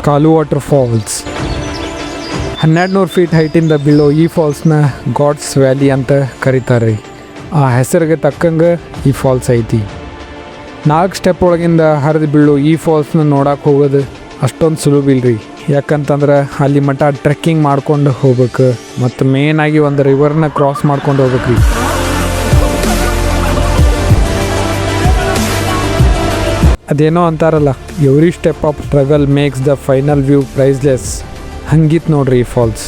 ಕಾಲು water falls 1200 feet ಹೈಟಿಂದ ಬೀಳೋ ಈ ಫಾಲ್ಸ್ನ God's valley ಅಂತ ಕರೀತಾರೆ. ಆ ಹೆಸರಿಗೆ ತಕ್ಕಂಗೆ ಈ ಫಾಲ್ಸ್ ಐತಿ. 4 ಸ್ಟೆಪ್ ಒಳಗಿಂದ ಹರಿದು ಬೀಳೋ ಈ ಫಾಲ್ಸ್ನ ನೋಡಕ್ಕೆ ಹೋಗೋದು ಅಷ್ಟೊಂದು ಸುಲಭ ಇಲ್ರಿ. ಯಾಕಂತಂದ್ರೆ ಅಲ್ಲಿ ಮಟ್ಟ ಟ್ರೆಕ್ಕಿಂಗ್ ಮಾಡ್ಕೊಂಡು ಹೋಗ್ಬೇಕು ಮತ್ತು ಮೇನಾಗಿ ಒಂದು ರಿವರ್ನ ಕ್ರಾಸ್ ಮಾಡ್ಕೊಂಡು ಹೋಗ್ಬೇಕು ರೀ. ಅದೇನೋ ಅಂತಾರಲ್ಲ, every step of struggle makes the final view priceless. ಹಂಗಿತ್ತು ನೋಡ್ರಿ ಈ ಫಾಲ್ಸ್.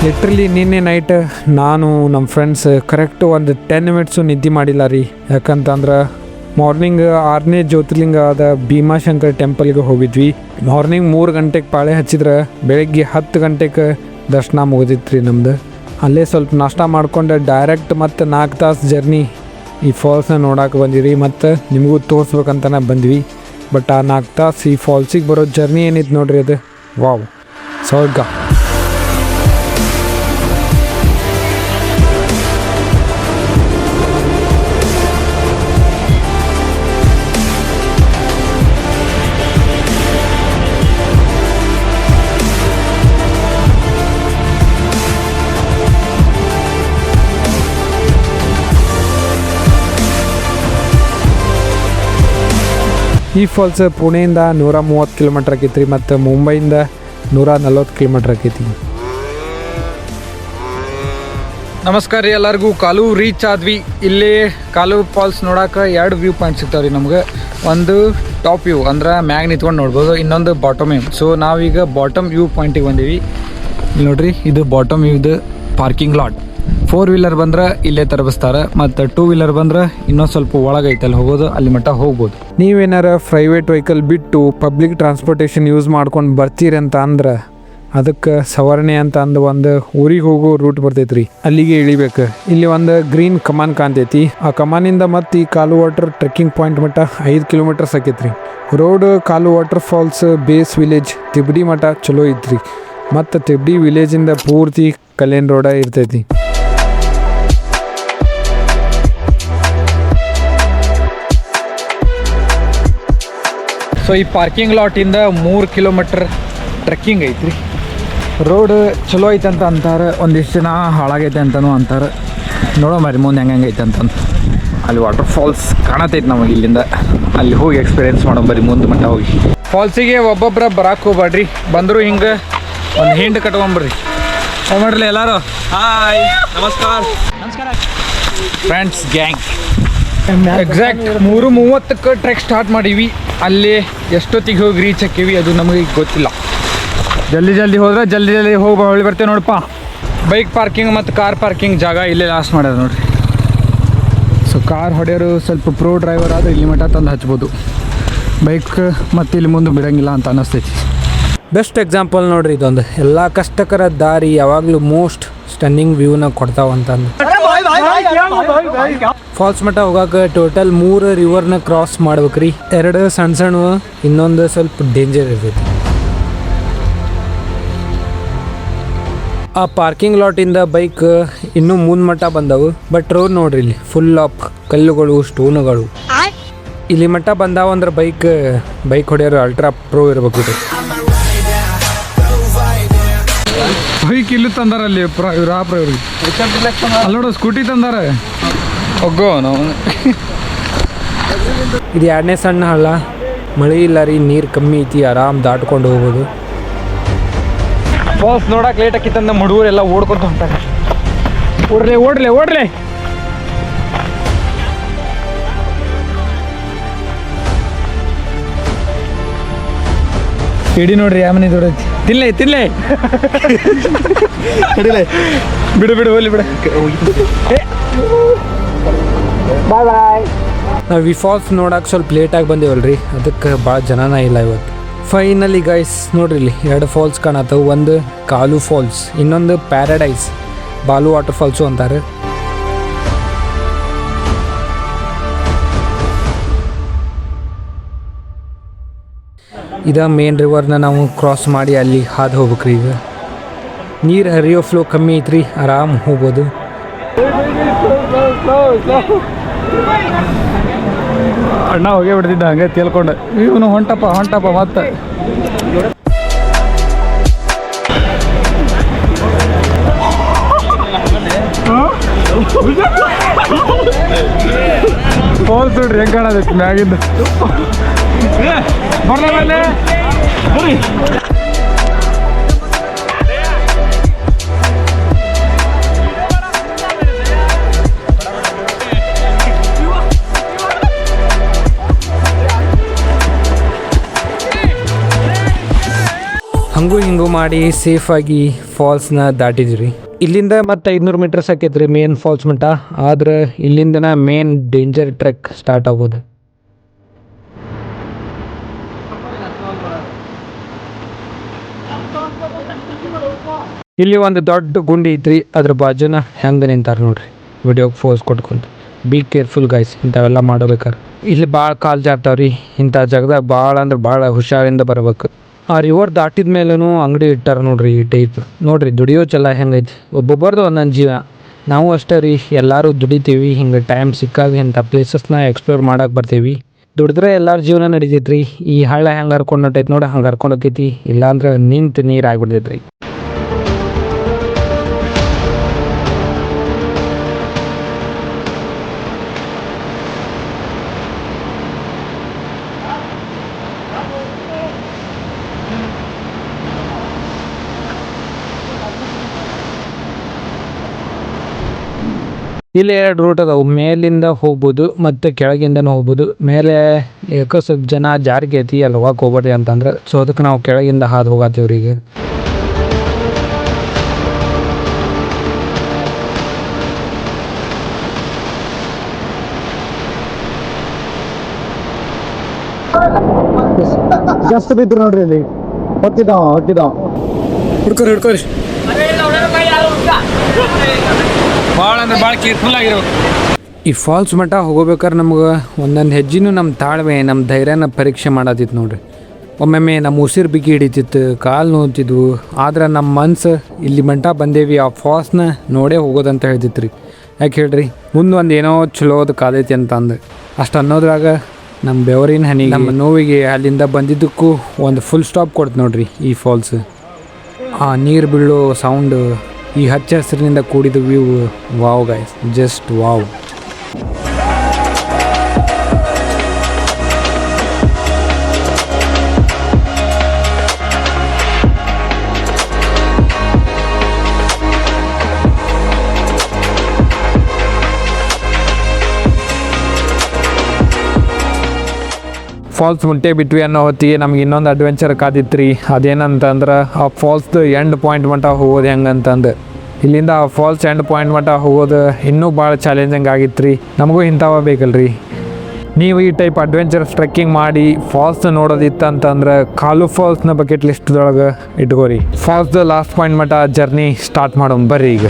ಲಿಟ್ರಲಿ ನಿನ್ನೆ ನೈಟ್ ನಾನು ನಮ್ಮ ಫ್ರೆಂಡ್ಸ್ ಕರೆಕ್ಟು ಒಂದು 10 ಮಿನಿಟ್ಸು ನಿದ್ದೆ ಮಾಡಿಲ್ಲ ರೀ. ಯಾಕಂತಂದ್ರೆ ಮಾರ್ನಿಂಗ್ 6ನೇ ಜ್ಯೋತಿರ್ಲಿಂಗ ಆದ ಭೀಮಾಶಂಕರ್ ಟೆಂಪಲ್ಗೆ ಹೋಗಿದ್ವಿ. ಮಾರ್ನಿಂಗ್ 3 ಗಂಟೆಗೆ ಪಾಳೆ ಹಚ್ಚಿದ್ರೆ ಬೆಳಗ್ಗೆ 10 ಗಂಟೆಗೆ ದರ್ಶನ ಮುಗಿದಿತ್ತು ರೀ ನಮ್ದು. ಅಲ್ಲೇ ಸ್ವಲ್ಪ ನಾಷ್ಟ ಮಾಡ್ಕೊಂಡು ಡೈರೆಕ್ಟ್ ಮತ್ತು 4 ತಾಸು ಜರ್ನಿ ಈ ಫಾಲ್ಸ್ನ ನೋಡೋಕೆ ಬಂದಿರಿ ಮತ್ತು ನಿಮಗೂ ತೋರಿಸ್ಬೇಕಂತನೇ ಬಂದ್ವಿ. ಬಟ್ ಆ 4 ತಾಸು ಈ ಫಾಲ್ಸಿಗೆ ಬರೋ ಜರ್ನಿ ಏನಿತ್ತು ನೋಡ್ರಿ, ಅದು ವಾವ್ ಸ್ವರ್ಗ. ಈ ಫಾಲ್ಸ್ ಪುಣೆಯಿಂದ 130 ಕಿಲೋಮೀಟ್ರ್ ಆಕೈತಿ ರೀ ಮತ್ತು ಮುಂಬೈಯಿಂದ 140 ಕಿಲೋಮೀಟ್ರ್ ಆಕೈತಿ. ನಮಸ್ಕಾರ ರೀ ಎಲ್ಲರಿಗೂ. ಕಾಲು ರೀಚ್ ಆದ್ವಿ. ಇಲ್ಲಿ ಕಾಲು ಫಾಲ್ಸ್ ನೋಡೋಕೆ 2 ವ್ಯೂ ಪಾಯಿಂಟ್ ಸಿಗ್ತಾವೆ ರೀ ನಮ್ಗೆ. ಒಂದು ಟಾಪ್ ವ್ಯೂ ಅಂದ್ರೆ ಮ್ಯಾಗ್ ನಿಂತ್ಕೊಂಡು ನೋಡ್ಬೋದು, ಇನ್ನೊಂದು ಬಾಟಮ್ ವ್ಯೂ. ಸೊ ನಾವೀಗ ಬಾಟಮ್ ವ್ಯೂ ಪಾಯಿಂಟಿಗೆ ಬಂದೀವಿ. ಇಲ್ಲಿ ನೋಡ್ರಿ, ಇದು ಬಾಟಮ್ ವ್ಯೂದು ಪಾರ್ಕಿಂಗ್ ಲಾಟ್. 4 ವೀಲರ್ ಬಂದ್ರೆ ಇಲ್ಲೇ ತರಬಿಸ್ತಾರೆ ಮತ್ತು 2 ವೀಲರ್ ಬಂದ್ರೆ ಇನ್ನೊಂದು ಸ್ವಲ್ಪ ಒಳಗೈತಲ್ಲಿ ಹೋಗೋದು, ಅಲ್ಲಿ ಮಟ್ಟ ಹೋಗ್ಬೋದು. ನೀವೇನಾರ ಪ್ರೈವೇಟ್ ವೆಹಿಕಲ್ ಬಿಟ್ಟು ಪಬ್ಲಿಕ್ ಟ್ರಾನ್ಸ್ಪೋರ್ಟೇಷನ್ ಯೂಸ್ ಮಾಡ್ಕೊಂಡು ಬರ್ತೀರಿ ಅಂತ ಅಂದ್ರೆ ಅದಕ್ಕೆ ಸವರ್ಣೆ ಅಂತ ಅಂದು ಒಂದು ಊರಿಗೆ ಹೋಗೋ ರೂಟ್ ಬರ್ತೈತೆ ರೀ. ಅಲ್ಲಿಗೆ ಇಳಿಬೇಕು. ಇಲ್ಲಿ ಒಂದು ಗ್ರೀನ್ ಕಮಾನ್ ಕಾಣ್ತೈತಿ. ಆ ಕಮಾನಿಂದ ಮತ್ತು ಈ ಕಾಲು ವಾಟರ್ ಟ್ರೆಕ್ಕಿಂಗ್ ಪಾಯಿಂಟ್ ಮಟ್ಟ 5 ಕಿಲೋಮೀಟರ್ಸ್ ಆಕೈತಿ ರೀ. ರೋಡ್ ಕಾಲು ವಾಟರ್ ಫಾಲ್ಸ್ ಬೇಸ್ ವಿಲೇಜ್ ತಿಬ್ಡಿ ಮಠ ಚಲೋ ಐತ್ರಿ. ಮತ್ತು ತಿಬ್ಡಿ ವಿಲೇಜಿಂದ ಪೂರ್ತಿ ಕಲ್ಯಾಣ್ ರೋಡ ಇರ್ತೈತಿ. ಸೊ ಈ ಪಾರ್ಕಿಂಗ್ ಲಾಟಿಂದ 3 ಕಿಲೋಮೀಟ್ರ್ ಟ್ರೆಕ್ಕಿಂಗ್ ಐತ್ರಿ. ರೋಡ್ ಚಲೋ ಐತೆ ಅಂತ ಅಂತಾರೆ, ಒಂದಿಷ್ಟು ಜನ ಹಾಳಾಗೈತೆ ಅಂತಲೂ ಅಂತಾರೆ. ನೋಡೋ ಮರಿ ಮುಂದೆ ಹೆಂಗೆ ಐತೆ ಅಂತಂದು. ಅಲ್ಲಿ ವಾಟರ್ ಫಾಲ್ಸ್ ಕಾಣತೈತೆ ನಮಗೆ ಇಲ್ಲಿಂದ. ಅಲ್ಲಿ ಹೋಗಿ ಎಕ್ಸ್ಪೀರಿಯೆನ್ಸ್ ಮಾಡೋ ಬರೀ ಮುಂದೆ ಮಟ್ಟ ಹೋಗಿ. ಫಾಲ್ಸಿಗೆ ಒಬ್ಬೊಬ್ಬರ ಬರಕ್ಕೆ ಹೋಗ್ಬೇಡ್ರಿ, ಬಂದರೂ ಹಿಂಗೆ ಒಂದು ಹಿಂಡ್ ಕಟ್ಕೊಂಬರ್ರಿ. ಮಾಡ್ರಲ್ಲ ಎಲ್ಲರೂ. ಹಾಯ್, ನಮಸ್ಕಾರ ನಮಸ್ಕಾರ ಫ್ರೆಂಡ್ಸ್ ಗ್ಯಾಂಗ್. ಎಕ್ಸಾಕ್ಟ್ 3:30ಕ್ಕೆ ಟ್ರೆಕ್ ಸ್ಟಾರ್ಟ್ ಮಾಡೀವಿ. ಅಲ್ಲಿ ಎಷ್ಟೊತ್ತಿಗೆ ಹೋಗಿ ರೀಚ್ ಹಾಕೀವಿ ಅದು ನಮಗೆ ಗೊತ್ತಿಲ್ಲ. ಜಲ್ದಿ ಹೋದ್ರೆ ಜಲ್ದಿ ಹೋಗಿ ಹೊಳ್ಳಿ ಬರ್ತೇವೆ ನೋಡಪ್ಪ. ಬೈಕ್ ಪಾರ್ಕಿಂಗ್ ಮತ್ತು ಕಾರ್ ಪಾರ್ಕಿಂಗ್ ಜಾಗ ಇಲ್ಲೇ ಲಾಸ್ಟ್ ಮಾಡ್ಯಾರ ನೋಡಿರಿ. ಸೊ ಕಾರ್ ಹೊಡೆಯೋರು ಸ್ವಲ್ಪ ಪ್ರೋ ಡ್ರೈವರ್ ಆದರೆ ಇಲ್ಲಿ ಮಟ್ಟ ತಂದು ಹಚ್ಬೋದು. ಬೈಕ್ ಮತ್ತು ಇಲ್ಲಿ ಮುಂದೆ ಬಿಡೋಂಗಿಲ್ಲ ಅಂತ ಅನ್ನಿಸ್ತೈತಿ. ಬೆಸ್ಟ್ ಎಕ್ಸಾಂಪಲ್ ನೋಡ್ರಿ ಇದೊಂದು. ಎಲ್ಲ ಕಷ್ಟಕರ ದಾರಿ ಯಾವಾಗಲೂ ಮೋಸ್ಟ್ ಸ್ಟನ್ನಿಂಗ್ ವ್ಯೂನ ಕೊಡ್ತಾವಂತಂದು. ಫಾಲ್ಸ್ ಮಟ್ಟ ಹೋಗಾಕ ಟೋಟಲ್ 3 ರಿವರ್ನ ಕ್ರಾಸ್ ಮಾಡ್ಬೇಕ್ರಿ. 2 ಸಣ್ಣ ಇನ್ನೊಂದು ಸ್ವಲ್ಪ ಡೇಂಜರ್ ಇರ್ತೈತಿ. ಆ ಪಾರ್ಕಿಂಗ್ ಲಾಟಿಂದ ಬೈಕ್ ಇನ್ನೂ ಮುಂದೆ ಮಟ್ಟ ಬಂದವು. ಬಟ್ ರೋಡ್ ನೋಡ್ರಿ, ಇಲ್ಲಿ ಫುಲ್ ಆಫ್ ಕಲ್ಲುಗಳು, ಸ್ಟೋನುಗಳು. ಇಲ್ಲಿ ಮಟ್ಟ ಬಂದಾವ ಅಂದ್ರೆ ಬೈಕ್ ಹೊಡೆಯೋರು ಅಲ್ಟ್ರಾ ಪ್ರೋ ಇರ್ಬೇಕು. ಬೈಕ್ ಇಲ್ಲಿ ತಂದಾರ, ಅಲ್ಲಿ ಇವ್ರಿಗೆ ಅಲ್ಲಿ ನೋಡು ಸ್ಕೂಟಿ ತಂದಾರ. ಹೋಗೋ ನಾವು. ಇದು 2ನೇ ಸಣ್ಣ ಹಳ್ಳ. ಮಳೆ ಇಲ್ಲ ರೀ, ನೀರು ಕಮ್ಮಿ ಐತಿ, ಆರಾಮ್ ದಾಟ್ಕೊಂಡು ಹೋಗ್ಬೋದು. ಫಾಲ್ಸ್ ನೋಡಕ್ಕೆ ಲೇಟ್ ಆಕಿತ್ತಂದ ಹುಡುಗರೆಲ್ಲ ಓಡ್ಕೊತ ಹೊಂಟಾರೆ. ಓಡ್ಲೆ ಇಡಿ ನೋಡ್ರಿ ಯಾವ ಮನೆ ದೊಡ್ಡೈತಿ. ತಿನ್ಲೆ ಬಿಡು ಹೋಗ್ಲಿ ಬಿಡ. ಬಾಯ್. ನಾವು ಈ ಫಾಲ್ಸ್ ನೋಡಕ್ಕೆ ಸ್ವಲ್ಪ ಲೇಟಾಗಿ ಬಂದೇವಲ್ರಿ, ಅದಕ್ಕೆ ಭಾಳ ಜನನ ಇಲ್ಲ ಇವತ್ತು. ಫೈನಲಿ ಗೈಸ್ ನೋಡ್ರಿ, ಇಲ್ಲಿ 2 ಫಾಲ್ಸ್ ಕಾಣತ್ತವು. ಒಂದು ಕಾಲು ಫಾಲ್ಸ್, ಇನ್ನೊಂದು ಪ್ಯಾರಡೈಸ್ ಬಾಲು ವಾಟರ್ ಫಾಲ್ಸು ಅಂತಾರೆ. ಇದ ಮೇನ್ ರಿವರ್ನ ನಾವು ಕ್ರಾಸ್ ಮಾಡಿ ಅಲ್ಲಿ ಹಾದು ಹೋಗ್ಬೇಕ್ರಿ. ಈಗ ನೀರು ಹರಿಯೋ ಫ್ಲೋ ಕಮ್ಮಿ ಐತ್ರಿ, ಆರಾಮ್ ಹೋಗ್ಬೋದು. ಅಣ್ಣ ಹೋಗೇ ಬಿಡ್ತಿದ್ದ ಹಂಗೆ ತೇಲ್ಕೊಂಡು ಇವನು ಹೊಂಟಪ್ಪ ಮತ್ತೆ ಫಾಲ್ಸ್ ನೋಡ್ರಿ ಹೆಂಗೆ ಕಾಣೋದಕ್ಕೆ ಮ್ಯಾಗಿಂದ ಬರ್ಲೆ ಹಂಗೂ ಹಿಂಗೂ ಮಾಡಿ ಸೇಫಾಗಿ ಫಾಲ್ಸ್ನ ದಾಟಿದ್ರಿ. ಇಲ್ಲಿಂದ ಮತ್ತು 500 ಮೀಟರ್ಸ್ ಆಕೈತ್ರಿ ಮೇನ್ ಫಾಲ್ಸ್ ಮಟ್ಟ. ಆದ್ರೆ ಇಲ್ಲಿಂದನ ಮೇನ್ ಡೇಂಜರ್ ಟ್ರೆಕ್ ಸ್ಟಾರ್ಟ್ ಆಗೋದು. ಇಲ್ಲಿ ಒಂದು ದೊಡ್ಡ ಗುಂಡಿ ಐತ್ರಿ, ಅದ್ರ ಬಾಜುನ ಹೆಂಗೆ ನಿಂತಾರೆ ನೋಡ್ರಿ ವಿಡಿಯೋಗೆ ಫೋಸ್ ಕೊಟ್ಕೊಂತ. ಬಿ ಕೇರ್ಫುಲ್ ಗೈಸ್, ಇಂಥವೆಲ್ಲ ಮಾಡಬೇಕಾರೆ. ಇಲ್ಲಿ ಭಾಳ ಕಾಲು ಜಾರ್ತಾವ್ರಿ. ಇಂಥ ಜಾಗದಾಗ ಭಾಳ ಅಂದ್ರೆ ಭಾಳ ಹುಷಾರಿಂದ ಬರ್ಬೇಕು. ಆ ರಿವರ್ ದಾಟಿದ ಮೇಲೂ ಅಂಗಡಿ ಇಟ್ಟಾರ ನೋಡ್ರಿ ಈ ಟೈಪ್. ನೋಡ್ರಿ ದುಡಿಯೋ ಚಲ ಹೆಂಗೈತಿ. ಒಬ್ಬೊಬ್ಬರದು ಒಂದೊಂದು ಜೀವ. ನಾವು ಅಷ್ಟೇ ರೀ, ಎಲ್ಲರೂ ದುಡಿತೀವಿ. ಹಿಂಗೆ ಟೈಮ್ ಸಿಕ್ಕಾಗ ಇಂಥ ಪ್ಲೇಸಸ್ನ ಎಕ್ಸ್ಪ್ಲೋರ್ ಮಾಡಕ್ಕೆ ಬರ್ತೀವಿ. ದುಡಿದ್ರೆ ಎಲ್ಲರ ಜೀವನ ನಡಿತೈತ್ರಿ. ಈ ಹಳ್ಳ ಹೆಂಗೆ ಹರ್ಕೊಂಡು ಹೊಂಟೈತಿ ನೋಡಿ, ಹಂಗೆ ಹರ್ಕೊಂಡು ಹೋಗೈತಿ. ಇಲ್ಲಾಂದ್ರೆ ನಿಂತು ನೀರು ಆಗ್ಬಿಡ್ತೈತ್ರಿ. ಇಲ್ಲಿ 2 ರೂಟ್ ಅದಾವು. ಮೇಲಿಂದ ಹೋಗ್ಬೋದು ಮತ್ತು ಕೆಳಗಿಂದನೂ ಹೋಗ್ಬೋದು. ಮೇಲೆ ಯಾಕೋ ಸ್ವಲ್ಪ ಜನ ಜಾರಿಗೆ ಐತಿ ಅಲ್ಲಿ ಹೋಗಕ್ಕೆ ಹೋಗ್ಬೇಡಿ ಅಂತಂದ್ರೆ, ಸೊ ಅದಕ್ಕೆ ನಾವು ಕೆಳಗಿಂದ ಹಾದು ಹೋಗತ್ತೀವ್ರಿ ಈಗ. ಜಾಸ್ತಿ ಬಿದ್ರು ನೋಡ್ರಿ ಇಲ್ಲಿ. ಹೊತ್ತಿದ್ದಾವ ಹಿಡ್ಕೊರಿ ಭಾಳ ಅಂದ್ರೆ ಭಾಳ ಕೇರ್ಫುಲ್ ಆಗಿರ್ಬೇಕು. ಈ ಫಾಲ್ಸ್ ಮಟ್ಟ ಹೋಗೋಬೇಕಾದ್ರೆ ನಮ್ಗೆ ಒಂದೊಂದು ಹೆಜ್ಜೆನೂ ನಮ್ಮ ತಾಳ್ಮೆ, ನಮ್ಮ ಧೈರ್ಯನ ಪರೀಕ್ಷೆ ಮಾಡತ್ತಿತ್ತು ನೋಡ್ರಿ. ಒಮ್ಮೊಮ್ಮೆ ನಮ್ಮ ಉಸಿರು ಬಿಗಿ ಹಿಡಿತಿತ್ತು, ಕಾಲು ನೋಡ್ತಿದ್ವು. ಆದ್ರೆ ನಮ್ಮ ಮನ್ಸು ಇಲ್ಲಿ ಮಟ್ಟ ಬಂದೇವಿ, ಆ ಫಾಲ್ಸ್ನ ನೋಡೇ ಹೋಗೋದಂತ ಹೇಳ್ತಿತ್ತು ರೀ. ಯಾಕೆ ಹೇಳ್ರಿ, ಮುಂದೆ ಒಂದು ಏನೋ ಚಲೋದು ಕಾದೈತಿ ಅಂತ ಅಂದು ಅಷ್ಟು ಅನ್ನೋದ್ರಾಗ ನಮ್ಮ ಬೆವರಿನ ಹನಿ, ನಮ್ಮ ನೋವಿಗೆ ಅಲ್ಲಿಂದ ಬಂದಿದ್ದಕ್ಕೂ ಒಂದು ಫುಲ್ ಸ್ಟಾಪ್ ಕೊಡ್ತು ನೋಡ್ರಿ ಈ ಫಾಲ್ಸ್. ಆ ನೀರು ಬೀಳೋ ಸೌಂಡು, ಈ ಹಚ್ಚ ಹಸಿರಿನಿಂದ ಕೂಡಿದ view, wow guys, just wow. Falls ಮುಟ್ಟೆ ಬಿಟ್ವಿ ಅನ್ನೋ ಹೊತ್ತಿಗೆ ನಮ್ಗೆ ಇನ್ನೊಂದು ಅಡ್ವೆಂಚರ್ ಕಾದಿತ್ತು ರೀ. ಅದೇನಂತಂದ್ರೆ ಆ ಫಾಲ್ಸ್ದು ಎಂಡ್ ಪಾಯಿಂಟ್ ಮಟ್ಟ ಹೋಗೋದು ಹೆಂಗಂತಂದು. ಇಲ್ಲಿಂದ ಆ ಫಾಲ್ಸ್ ಎಂಡ್ ಪಾಯಿಂಟ್ ಮಟ್ಟ ಹೋಗೋದು ಇನ್ನೂ ಭಾಳ ಚಾಲೆಂಜಿಂಗ್ ಆಗಿತ್ತು ರೀ. ನಮಗೂ ಇಂಥವ ಬೇಕಲ್ರಿ. ನೀವು ಈ ಟೈಪ್ ಅಡ್ವೆಂಚರ್ಸ್ ಟ್ರೆಕ್ಕಿಂಗ್ ಮಾಡಿ ಫಾಲ್ಸ್ ನೋಡೋದಿತ್ತು ಅಂತಂದ್ರೆ ಕಾಲು ಫಾಲ್ಸ್ನ ಬಕೆಟ್ ಲಿಸ್ಟ್ದೊಳಗೆ ಇಟ್ಕೋರಿ. ಫಾಲ್ಸ್ದು ಲಾಸ್ಟ್ ಪಾಯಿಂಟ್ ಮಟ್ಟ ಜರ್ನಿ ಸ್ಟಾರ್ಟ್ ಮಾಡೋಣ ಬರ್ರಿ ಈಗ.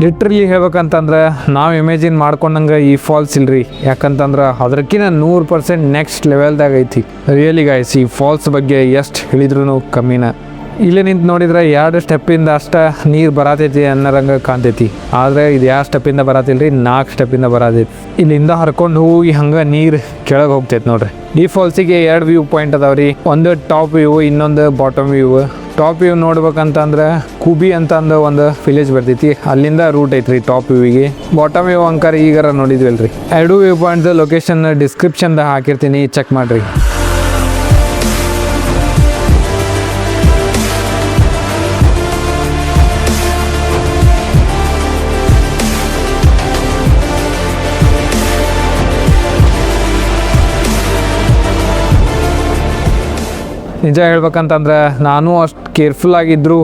ಲಿಟ್ರಲಿ ಹೇಳ್ಬೇಕಂತಂದ್ರೆ ನಾವು ಇಮೇಜಿನ್ ಮಾಡ್ಕೊಂಡಂಗೆ ಈ ಫಾಲ್ಸ್ ಇಲ್ರಿ. ಯಾಕಂತಂದ್ರೆ ಅದಕ್ಕಿಂತ 100% ನೆಕ್ಸ್ಟ್ ಲೆವೆಲ್ದಾಗ ಐತಿ. ರಿಯಲಿ ಗೈಸ್, ಈ ಫಾಲ್ಸ್ ಬಗ್ಗೆ ಎಷ್ಟು ಹೇಳಿದ್ರು ಕಮ್ಮಿನ. ಇಲ್ಲೇ ನಿಂತು ನೋಡಿದ್ರೆ 2 ಸ್ಟೆಪ್ಪಿಂದ ಅಷ್ಟ ನೀರು ಬರತೈತಿ ಅನ್ನೋರಂಗೆ ಕಾಣ್ತೈತಿ. ಆದರೆ ಇದು 2 ಸ್ಟೆಪ್ಪಿಂದ ಬರತ್ತಿಲ್ರಿ, 4 ಸ್ಟೆಪ್ಪಿಂದ ಬರತೈತಿ. ಇಲ್ಲಿಂದ ಹರ್ಕೊಂಡು ಹೋಗಿ ಹಂಗೆ ನೀರು ಕೆಳಗೆ ಹೋಗ್ತೈತಿ ನೋಡ್ರಿ. ಈ ಫಾಲ್ಸಿಗೆ 2 ವ್ಯೂ ಪಾಯಿಂಟ್ ಅದಾವ್ರಿ. ಒಂದು ಟಾಪ್ ವ್ಯೂ, ಇನ್ನೊಂದು ಬಾಟಮ್ ವ್ಯೂ. ಟಾಪ್ ವ್ಯೂ ನೋಡ್ಬೇಕಂತಂದ್ರೆ ಕುಬಿ ಅಂತಂದು ಒಂದು ವಿಲೇಜ್ ಬರ್ತೈತಿ, ಅಲ್ಲಿಂದ ರೂಟ್ ಐತ್ರಿ ಟಾಪ್ ವ್ಯೂವಿಗೆ. ಬಾಟಮ್ ವ್ಯೂ ಅಂಕರ್ ಈಗಾರ ನೋಡಿದ್ವಲ್ರಿ. 2 ವ್ಯೂ ಪಾಯಿಂಟ್ಸ್ ಲೊಕೇಶನ್ ಡಿಸ್ಕ್ರಿಪ್ಷನ್ದಾಗ ಹಾಕಿರ್ತೀನಿ, ಚೆಕ್ ಮಾಡಿರಿ. ನಿಜ ಹೇಳ್ಬೇಕಂತಂದ್ರೆ ನಾನು ಅಷ್ಟು ಕೇರ್ಫುಲ್ ಆಗಿದ್ದರೂ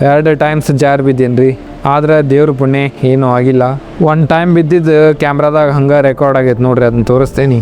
2 ಟೈಮ್ಸ್ ಜಾರ್ ಬಿದ್ದೀನಿ ರೀ. ಆದ್ರೆ ದೇವ್ರ ಪುಣ್ಯ ಏನೂ ಆಗಿಲ್ಲ. 1 ಟೈಮ್ ಬಿದ್ದಿದ್ದು ಕ್ಯಾಮ್ರಾದಾಗ ಹಂಗೆ ರೆಕಾರ್ಡ್ ಆಗೈತೆ ನೋಡ್ರಿ, ಅದನ್ನ ತೋರಿಸ್ತೇನೆ.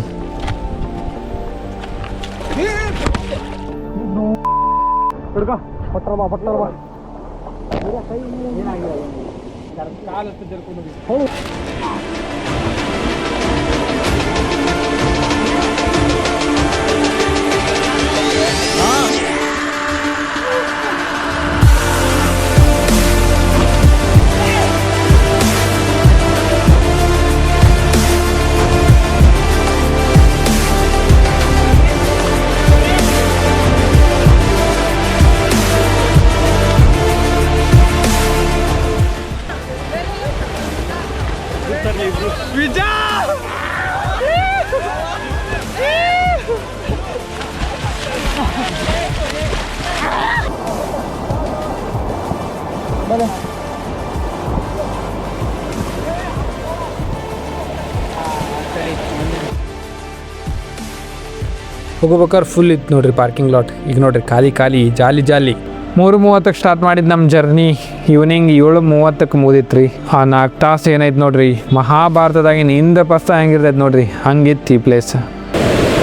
ಹೋಗ್ಬೇಕಾದ್ರೆ ಫುಲ್ ಇತ್ತು ನೋಡ್ರಿ ಪಾರ್ಕಿಂಗ್ ಲಾಟ್. ಈಗ ನೋಡ್ರಿ ಖಾಲಿ ಜಾಲಿ 3:30ಕ್ಕೆ ಸ್ಟಾರ್ಟ್ ಮಾಡಿದ್ದು ನಮ್ಮ ಜರ್ನಿ. ಈವ್ನಿಂಗ್ 7:30ಕ್ಕೆ ಮುಗಿದಿತ್ತು ರೀ. ಆ 4 ತಾಸು ಏನೈತೆ ನೋಡ್ರಿ, ಮಹಾಭಾರತದಾಗಿನ ಇಂದ ಪಸ್ತ ಹೆಂಗಿರ್ತೈತೆ ನೋಡ್ರಿ, ಹಂಗಿತ್ತು ಈ ಪ್ಲೇಸ್.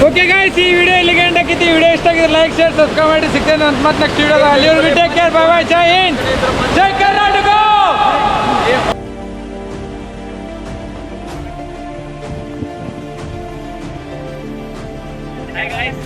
ಓಕೆ ಗಾಯ್ಸ್, ಈ ವಿಡಿಯೋ ಇಲ್ಲಿಗೆ ಎಂಡ್ ಆಕೈತಿ. ವಿಡಿಯೋ ಇಷ್ಟ ಆಗಿದ್ರೆ ಲೈಕ್, ಶೇರ್, ಸಬ್ಸ್ಕ್ರೈಬ್ ಮಾಡಿ. ಸಿಗ್ತೇನೆ ಅಂತ ಮತ್ತೆ ನೆಕ್ಸ್ಟ್ ವಿಡಿಯೋದ. ಅಲ್ಲಿವರೆಗೂ ಟೇಕ್ ಕೇರ್, ಬೈ ಬೈ, ಜೈ ಹಿಂದ್, ಜೈ ಕರ್ನಾಟಕ. Hi guys.